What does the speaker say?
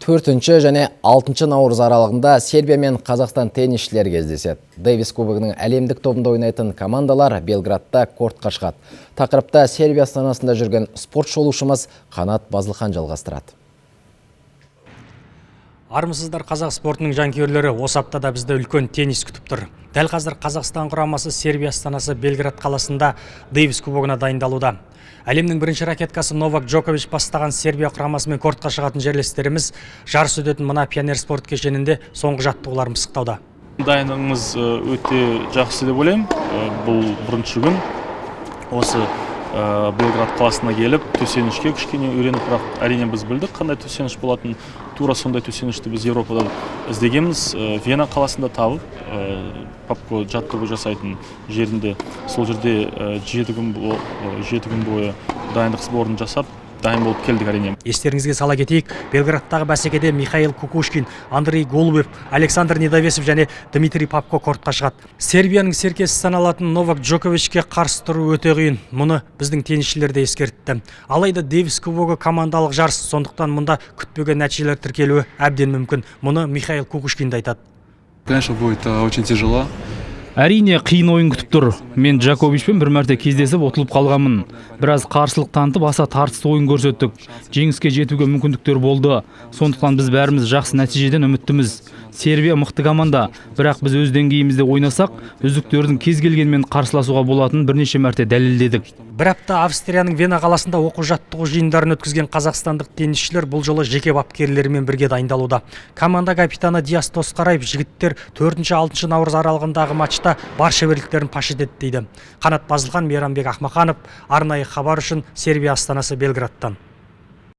4-ші және 6-ші наурыз аралығында Сербия мен Қазақстан теннисшілері кездеседі. Дэвис кубогының әлемдік тобында ойнайтын командалар Белградта кортқа шығады. Тақырыпта Сербия астанасында жүрген спорт шолушымыз Қанат Базылхан жалғастырады. Армысыздар, қазақ спортының жанкүйерлері, осы аптада бізді үлкен теннис күтіп тұр. Дәл қазір Қазақстан құрамасы Сербия астанасы Белград қаласында Дэвис кубогына дайындалуда. Әлемнің бірінші ракеткасы Новак Джокович бастаған Сербия құрамасымен кортқа шығатын жерлестеріміз жарыс өтетін мына пионер спорт кешенінде соңғы жаттығуларын пысықтауда. Дайындығымыз өте жақсы деп ойлаймын. Бұл бірінші күн. Осы Белград қаласына келіп, төсенішке кішкене үйреніп, бірақ әрине біз білдік қандай төсеніш болатын. Тура сондай төсенішті біз Еуропада іздегенбіз. Вена қаласында тауып, папко жаттығу жасайтын жерінде, сол жерде 7 күн бойы дайындық сборын жасап, дайын болып келдік әрине. Естеріңізге сала кетейік, Белградтағы бәсекеде Михаил Кукушкин, Андрей Голубев, Александр Недовесов және Дмитрий Папко кортқа шығады. Сербияның серкесі саналатын Новак Джоковичке қарсы тұру өте қиын. Мұны біздің теннисшілері де ескертті. Алайда Дэвис кубогы командалық жарыс, сондықтан мұнда күтпеген нәтижелер тіркелуі әбден мүмкін. Мұны Михаил Кукушкин да айтады. Конечно, будет очень тяжело. Әрине қиын ойын күтіп тұр. Мен Джоковичпен бір мәрте кездесіп отылып қалғанмын. Біраз қарсылық танытып, аса тартысты ойын көрсеттік. Жеңіске жетуге мүмкіндіктер болды. Сондықтан біз бәріміз жақсы нәтижеден үміттіміз. Сербия мықты команда, бірақ біз өз деңгейімізде ойнасақ, үздіктердің кез келгенмен қарсыласуға болатынын бірнеше мәрте дәлелдедік. Бір апта Австрияның Вена қаласында оқу жаттығу жиындарын өткізген қазақстандық теннисшілер бұл жолы жеке бапкерлерімен бірге дайындалуда. Команда капитаны Диас Досқараев жігіттер 4-6 наурыз аралығындағы матчта бар шеберліктерін паш етеді дейді. Қанат Базылхан, Ахмақанов, арнайы хабар үшін Сербия астанасы Белградтан.